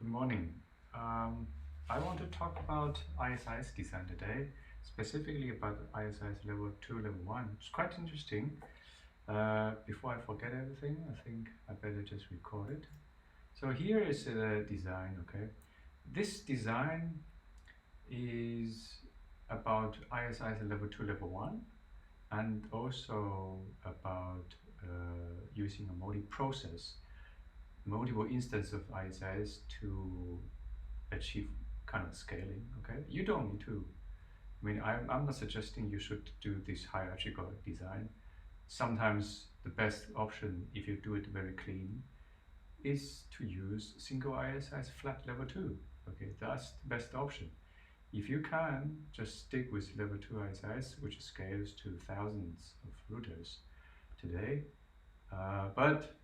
Good morning. I want to talk about ISIS design today, specifically about ISIS level 2, level 1. It's quite interesting. Before I forget everything, I think I better just record it. So here is the design, okay? This design is about ISIS level 2, level 1, and also about using a multiple instances of ISIS to achieve kind of scaling. Okay, you don't need to. I mean, I'm not suggesting you should do this hierarchical design. Sometimes the best option, if you do it very clean, is to use single ISIS flat level 2. Okay, that's the best option. If you can, just stick with level 2 ISIS, which scales to thousands of routers today. But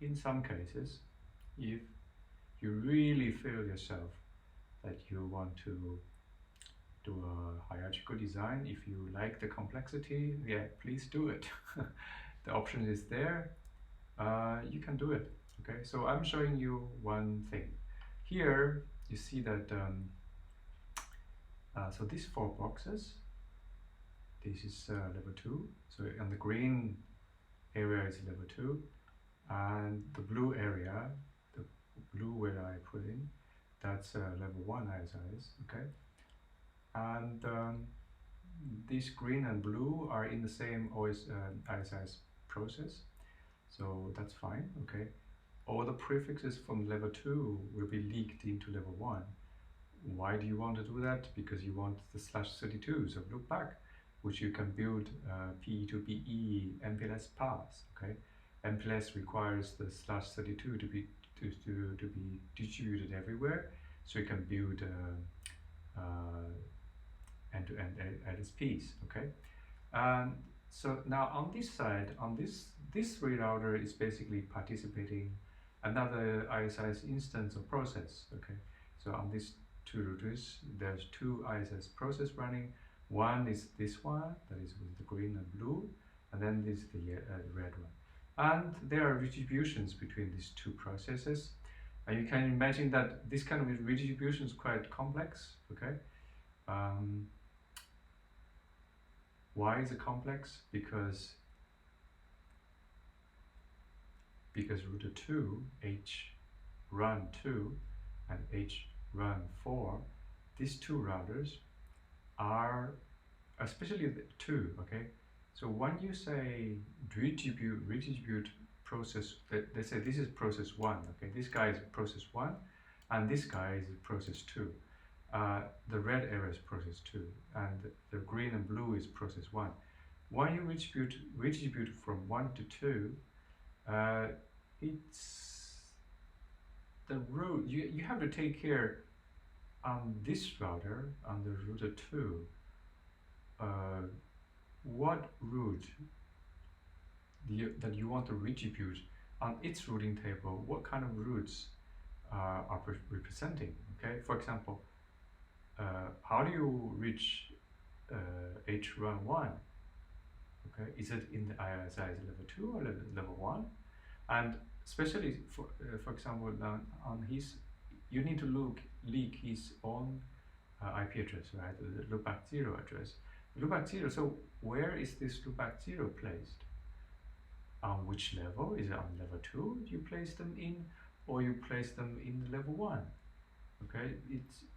in some cases, if you really feel yourself that you want to do a hierarchical design, if you like the complexity, yeah, please do it. The option is there. You can do it. Okay, so I'm showing you one thing. Here you see that so these 4 boxes, this is level 2. So on the green area is level 2, and the blue area, the blue where I put in, that's level 1 ISIS, okay? And this green and blue are in the same ISIS process, so that's fine, okay? All the prefixes from level 2 will be leaked into level 1. Why do you want to do that? Because you want the /32, so look back, which you can build PE to PE MPLS paths, okay? MPLS requires the /32 to be distributed everywhere, so you can build end-to-end LSPs, okay? So now on this side, on this rerouter is basically participating another ISIS instance of process, okay? So on these 2 routers, there's 2 ISIS process running. One is this one, that is with the green and blue, and then this is the red one. And there are redistributions between these 2 processes. And you can imagine that this kind of redistribution is quite complex, okay? Why is it complex? Because router 2, H run 2 and H run 4, these 2 routers are, especially the 2, okay? So when you say redistribute process, let's say this is process 1, okay? This guy is process 1, and this guy is process 2. The red area is process 2, and the green and blue is process 1. When you redistribute from 1 to 2, it's the route you have to take care on this router, on the router 2, what route that you want to redistribute on its routing table, what kind of routes are representing, okay? For example, how do you reach H run 1? Okay, is it in the ISIS level 2 or level 1? And especially for example, on his, you need to leak his own IP address, right? The loopback 0 address. Loopback 0, so where is this loopback 0 placed? On which level? Is it on level 2 you place them in, or you place them in level 1? Okay,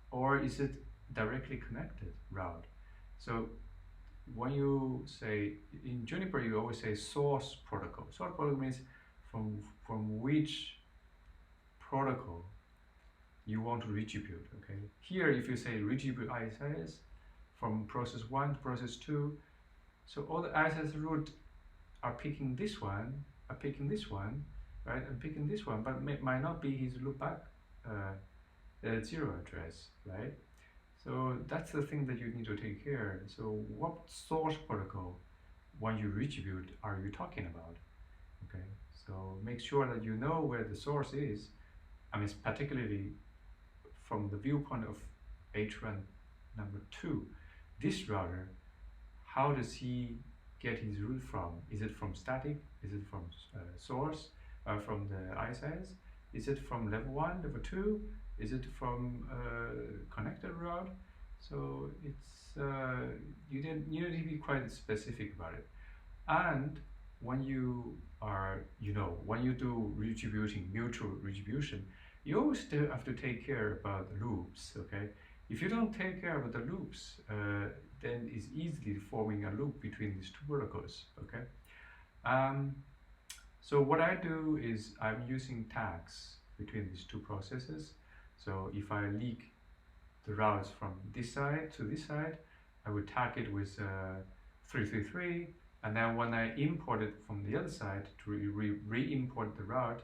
or is it directly connected route? So when you say, in Juniper you always say source protocol. Source protocol means from which protocol you want to redistribute, okay? Here if you say redistribute ISIS from process 1 to process 2, so all the ISIS route are picking this one, right, and picking this one, but might not be his loopback 0 address, right? So that's the thing that you need to take care of. So what source protocol, when you redistribute, are you talking about? Okay, so make sure that you know where the source is. I mean, particularly from the viewpoint of HRAN number 2, this router, how does he get his route from? Is it from static? Is it from source? From the ISIS? Is it from level 1, level 2? Is it from a connected route? So it's you need to be quite specific about it. And when you are, when you do redistributing, mutual redistribution, you always still have to take care about the loops, okay? If you don't take care of the loops, then it's easily forming a loop between these two protocols, okay? So what I do is I'm using tags between these two processes. So if I leak the routes from this side to this side, I would tag it with 333, and then when I import it from the other side to re-import the route,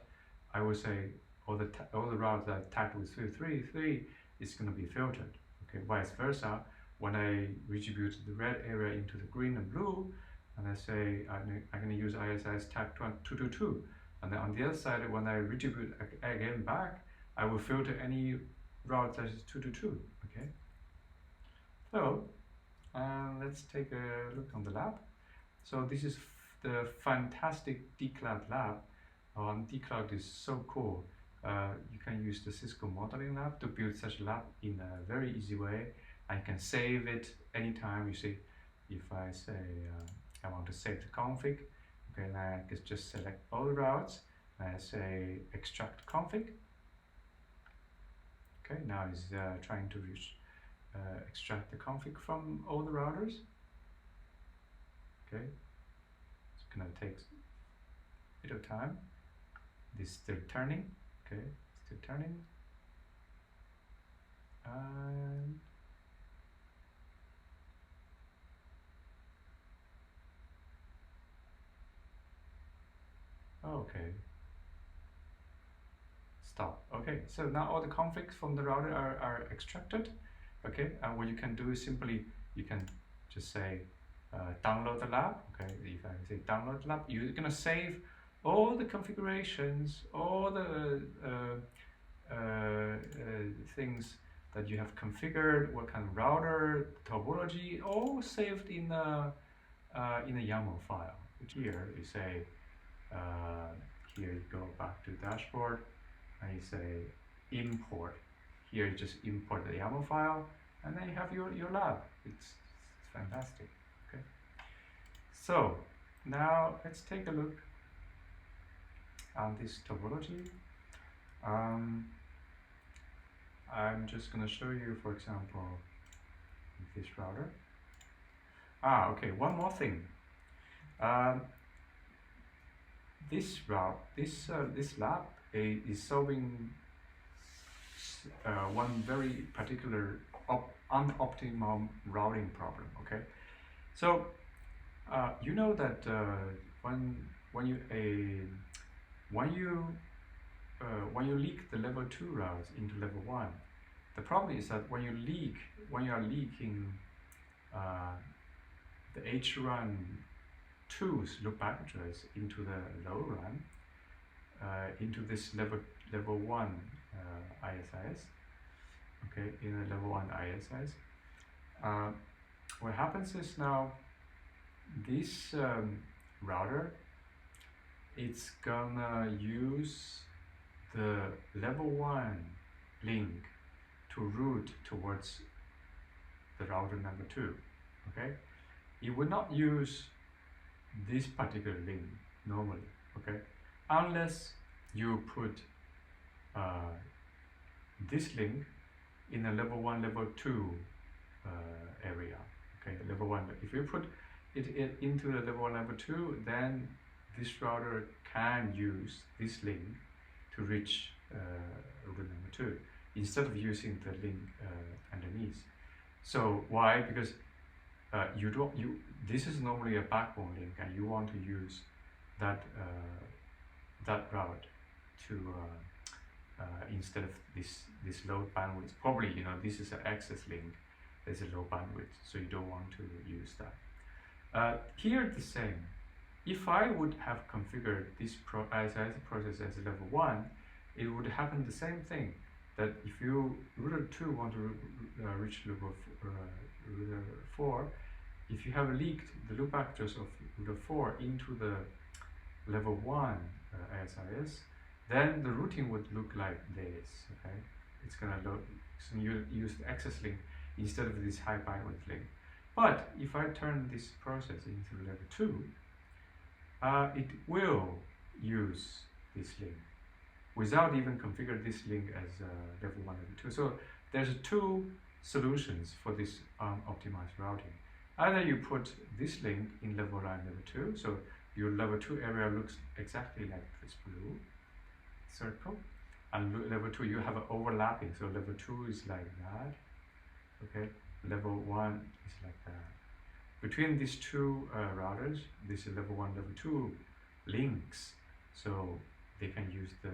I will say all the routes that I tagged with 333 is going to be filtered. Okay, vice versa. When I redistribute the red area into the green and blue, and I say I'm going to use ISIS tag 222, and then on the other side, when I redistribute again back, I will filter any route that is 222. Okay. So let's take a look on the lab. So this is the fantastic dcloud lab. Dcloud is so cool. You can use the Cisco modeling lab to build such a lab in a very easy way. I can save it anytime. You see, if I say I want to save the config, okay, and I can just select all the routes, and I say extract config. Okay, now it's trying to extract the config from all the routers. Okay, it's gonna take a bit of time. This is still turning. Okay, still turning. And okay, stop. Okay, so now all the configs from the router are extracted. Okay, and what you can do is simply you can just say download the lab. Okay, if I say download the lab, you're gonna save all the configurations, all the things that you have configured, what kind of router, topology, all saved in a YAML file. Which here you say, here you go back to dashboard, and you say import. Here you just import the YAML file, and then you have your lab. It's fantastic. Okay. So now let's take a look on this topology. I'm just going to show you, for example, this router. Okay, one more thing. This route, this lab is solving one very particular unoptimal routing problem. Okay, so you know that when you leak the level 2 routes into level 1, the problem is that when you are leaking the hrun 2's loopback address into the low run, into this level 1 ISIS, okay, in the level 1 ISIS, what happens is now this router, it's gonna use the level 1 link to route towards the router number 2. Okay, it would not use this particular link normally. Okay, unless you put this link in a level 1, level 2 area. Okay, level 1. If you put it into the level 1, level 2, then this router can use this link to reach router number 2 instead of using the link underneath. So why? Because this is normally a backbone link, and you want to use that route to instead of this low bandwidth. Probably this is an access link. There's a low bandwidth, so you don't want to use that. Here the same. If I would have configured this ISIS process as level 1, it would happen the same thing. That if you router 2 want to reach level router 4, if you have leaked the loopback address of router 4 into the level 1 ISIS, then the routing would look like this. Okay, it's gonna use the access link instead of this high bandwidth link. But if I turn this process into level 2, it will use this link without even configure this link as level 1 level 2. So there's two solutions for this optimized routing. Either you put this link in level 1 level 2, so your level 2 area looks exactly like this blue circle, and level 2 you have an overlapping, so level 2 is like that, okay, level 1 is like that. Between these two routers, this is level 1 level 2 links, so they can use the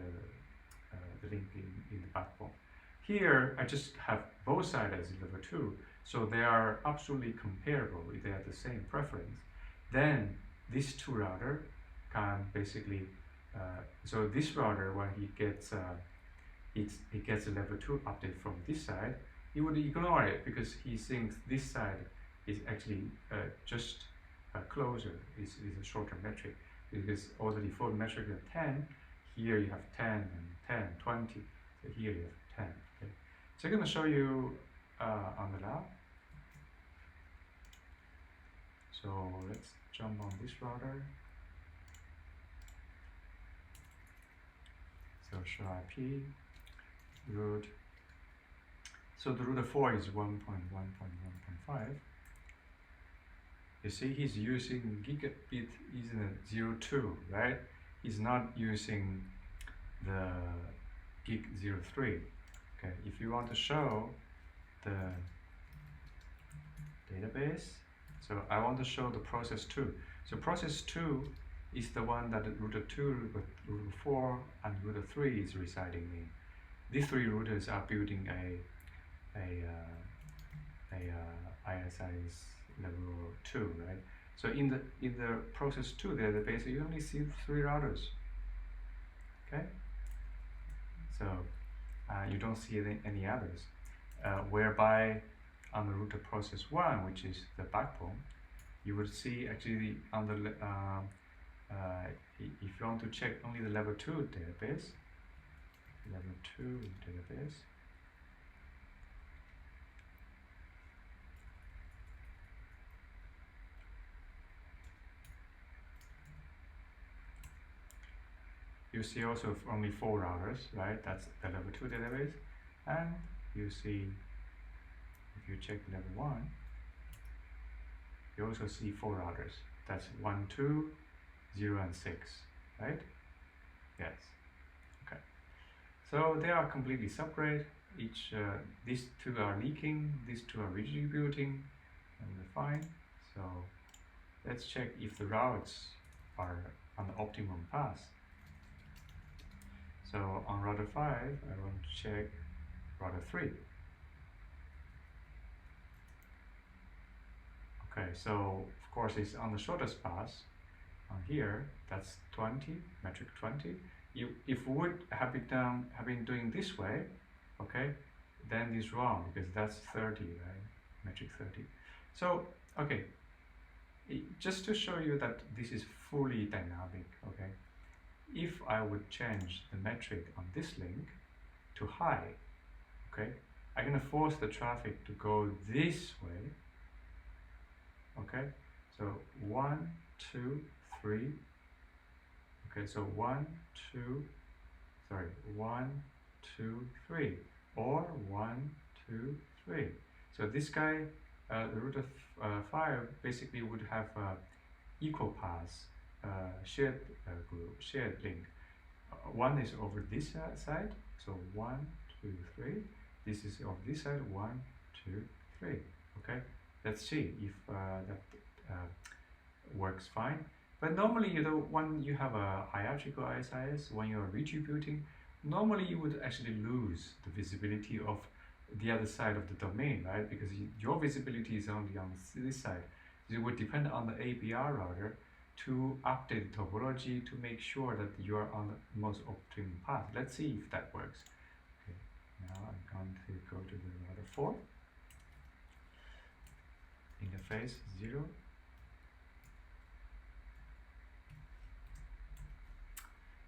link in the backbone. Here I just have both sides as level 2, so they are absolutely comparable, they have the same preference. Then these two router can basically so this router, when he gets it gets a level 2 update from this side, he would ignore it because he thinks this side is actually just closer, is a shorter metric, because all the default metric is 10. Here you have 10 and 10, 20. So here you have 10. Okay. So I'm going to show you on the lab. So let's jump on this router. So show IP, root. So the router 4 is 1.1.1.5. You see he's using gigabit Ethernet 02, right? He's not using the gig 03. Okay, if you want to show the database, so I want to show the process 2. So process 2 is the one that router 2, router 4, and router 3 is residing in. These three routers are building ISIS level 2, right? So in the process 2 database, you only see 3 routers. Okay, so you don't see any others. Whereby on the router process 1, which is the backbone, you would see actually on the if you want to check only the level 2 database, you see also only 4 routers, right? That's the level 2 database. And you see, if you check level 1, you also see 4 routers. That's 1, 2, 0, and 6, right? Yes. Okay. So they are completely separate. Each these two are leaking, these two are redistributing, and we're fine. So let's check if the routes are on the optimum path. So on router 5, I want to check router 3. Okay, so of course it's on the shortest path. On here, that's 20, metric 20. If we would have been doing this way, okay, then it's wrong because that's 30, right? Metric 30. So okay, just to show you that this is fully dynamic, okay. If I would change the metric on this link to high, okay, I'm gonna force the traffic to go this way. Okay, so 1, 2, 3. Okay, so 1, 2, 3, or 1, 2, 3. So this guy, the router 5 basically would have equal paths, shared group, shared link. One is over this side, so 1, 2, 3. This is of this side, 1, 2, 3. Okay, let's see if that works fine. But normally, when you have a hierarchical ISIS, when you are redistributing, normally you would actually lose the visibility of the other side of the domain, right? Because your visibility is only on this side. It would depend on the ABR router to update the topology to make sure that you are on the most optimum path. Let's see if that works. Okay, now I'm going to go to the router 4. Interface 0.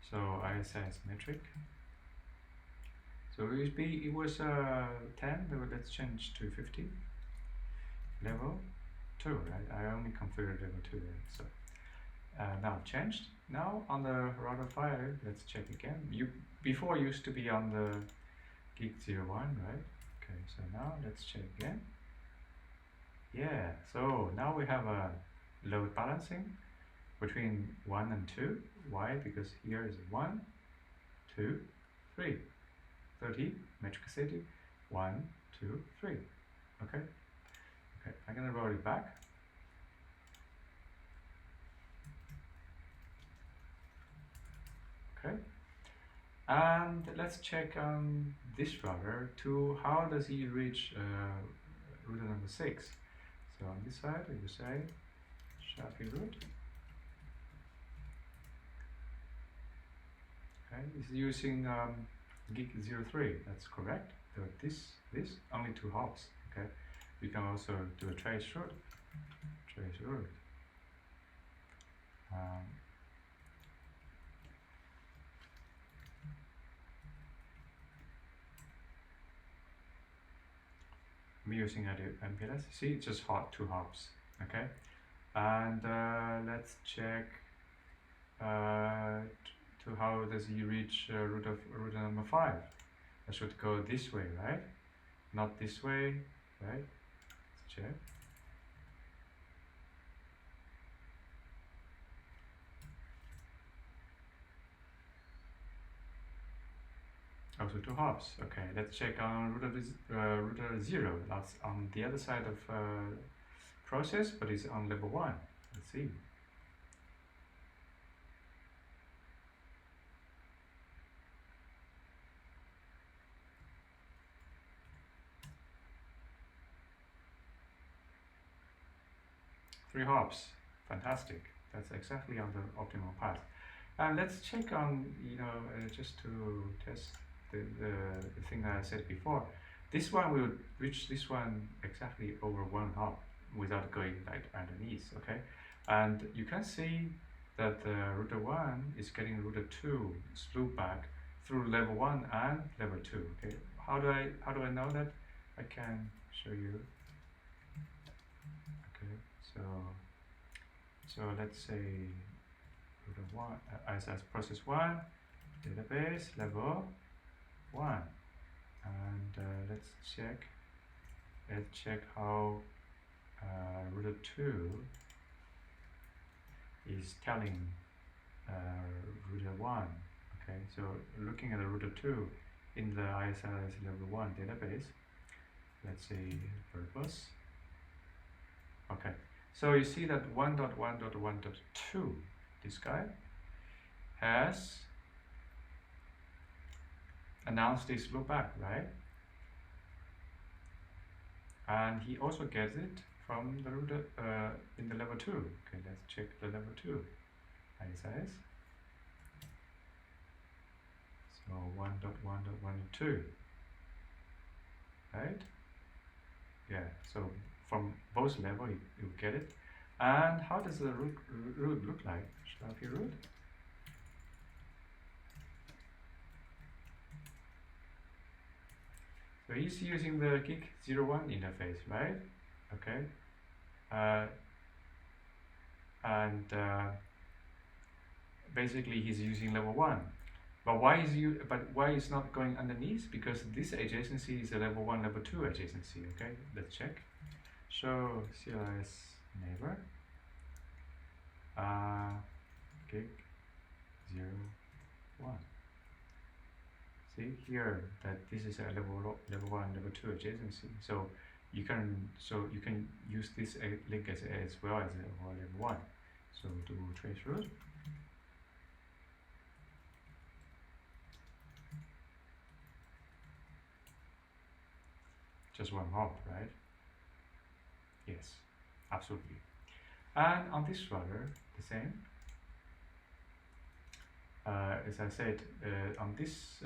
So ISIS metric. So it was 10, let's change to 50. Level 2, right? I only configured level 2 there. So now changed. Now on the router 5, let's check again. Before used to be on the gig 01, right? Okay, so now let's check again. Yeah, so now we have a load balancing between 1 and 2. Why? Because here is 1, 2, 3. 30, metric city, 1, 2, 3. Okay? Okay, I'm gonna roll it back. Okay. And let's check on this router to how does he reach router number 6. So on this side, you say Sharpie root. Okay, it's using gig 03. That's correct. So this only 2 hops. Okay, we can also do a trace root. I'm using MPLS. See, it's just 2 hops. Okay, and let's check to how does he reach router number 5. I should go this way, right? Not this way, right? Let's check. Also 2 hops. Okay, let's check on router 0. That's on the other side of process, but it's on level 1. Let's see. Three hops. Fantastic. That's exactly on the optimal path. And let's check on, just to test the thing that I said before. This one will reach this one exactly over 1 hop without going like underneath, okay? And you can see that router 1 is getting router 2 loop back through level 1 and level 2, okay? How do I know that? I can show you. Okay, so let's say router 1 as process 1 database level 1, and let's check how router 2 is telling router 1. Okay, so looking at the router 2 in the ISIS level 1 database, let's say purpose. Okay, so you see that 1.1.1.2, this guy has announced this loopback, right? And he also gets it from the router in the level 2. Okay, let's check the level 2 ISIS. So 1.1.1.2, right? Yeah, so from both levels you get it. And how does the root look like? Sharpie root. So he's using the gig 01 interface, right? Okay. And basically he's using level 1. But why is not going underneath? Because this adjacency is a level 1, level 2 adjacency. Okay, let's check. Show CLS neighbor gig 01. See here that this is a level 1, level 2 adjacency. So you can use this link as well as level 1. So do trace root. Just 1 hop, right? Yes, absolutely. And on this router, the same. As I said, on this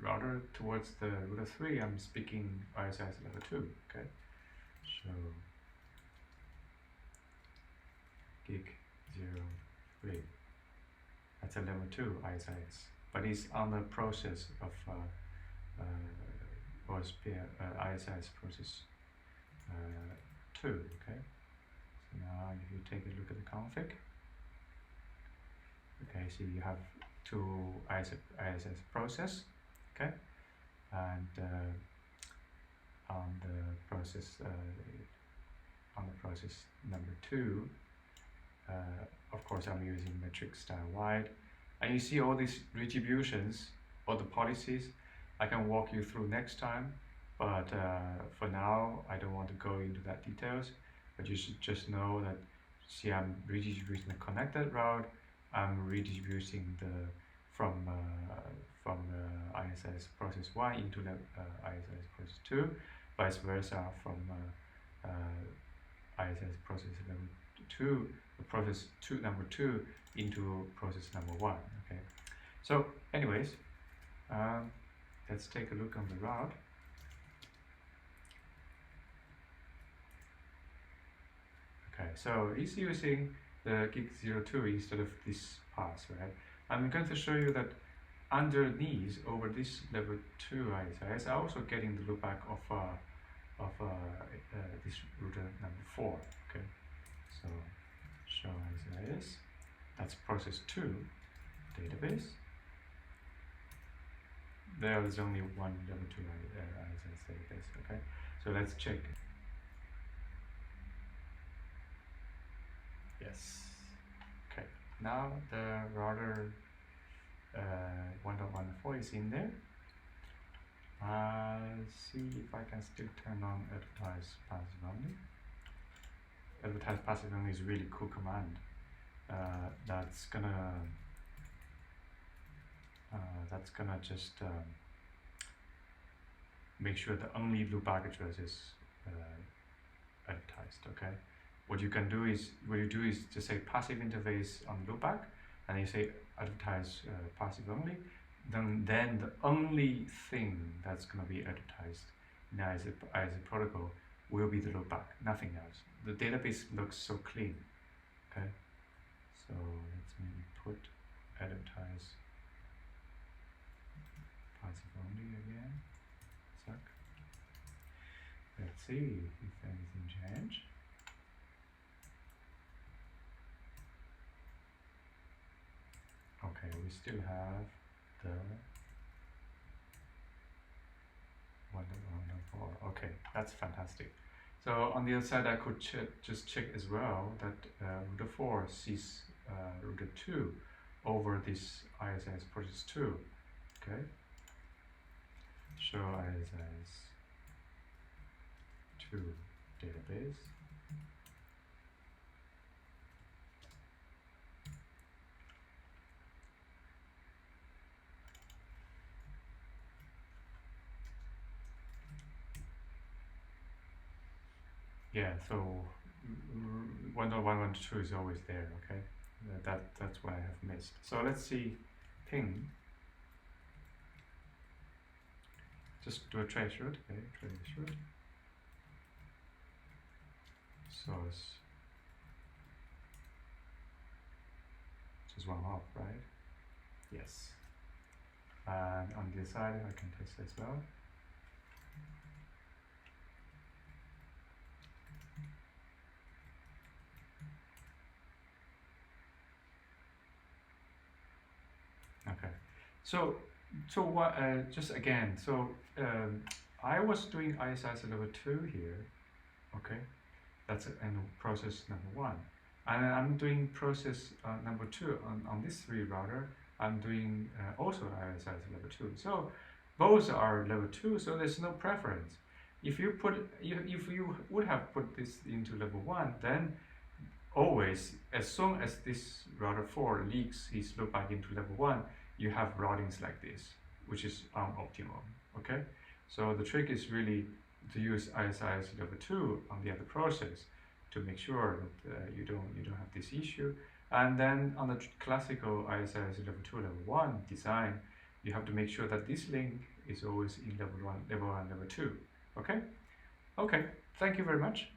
router towards the router 3, I'm speaking ISIS level 2. Okay, so gig 03. That's a level 2 ISIS, but it's on the process of ISIS process 2. Okay, so now if you take a look at the config, okay, so you have two ISIS process, okay, and on the process number 2, of course I'm using metric style wide, and you see all these redistributions, all the policies. I can walk you through next time, but for now I don't want to go into that details, but you should just know that, see, I'm redistributing the connected route, I'm redistributing from ISIS process 1 into the ISIS process 2, vice versa from ISIS process level 2, the process number 2 into process number 1. Okay, so anyways, let's take a look on the route. Okay, so it's using the gig02 instead of this path, right? I'm going to show you that underneath, over this level 2 ISIS, I'm also getting the loopback of this router number 4. Okay, so show ISIS, that's process 2 database. There is only one level 2 ISIS database. Okay, so let's check. Yes. Okay, now the router 1.14 is in there. See if I can still turn on advertise passive only. Advertise passive only is a really cool command. That's gonna just make sure that only loopback address is advertised. Okay. What you do is just say passive interface on loopback, and you say advertise passive only. Then the only thing that's going to be advertised now as a protocol will be the loopback, nothing else. The database looks so clean. Okay, so let's maybe put advertise passive only again. Let's see if anything changed. Okay, we still have the 1.1.4. Okay, that's fantastic. So on the other side, I could just check as well that router 4 sees router 2 over this ISIS process 2. Okay, show ISIS 2 database. Yeah, so 1.1.2 is always there. Okay, that's what I have missed. So let's see ping. Just do a trace route. Okay, trace route. Source. Just one off, right? Yes. And on the side, I can test as well. Okay. So what? Just again. So I was doing ISIS level 2 here. Okay. That's process number 1, and I'm doing process number 2 on this 3 router. I'm doing also ISIS level 2. So both are level 2. So there's no preference. If you would have put this into level 1, then always, as soon as this router 4 leaks his loopback into level 1, you have routings like this, which is optimal. Okay. So the trick is really to use ISIS level 2 on the other process to make sure that you don't have this issue. And then on the classical ISIS level 2, level 1 design, you have to make sure that this link is always in level 1, level 2. Okay? Okay, thank you very much.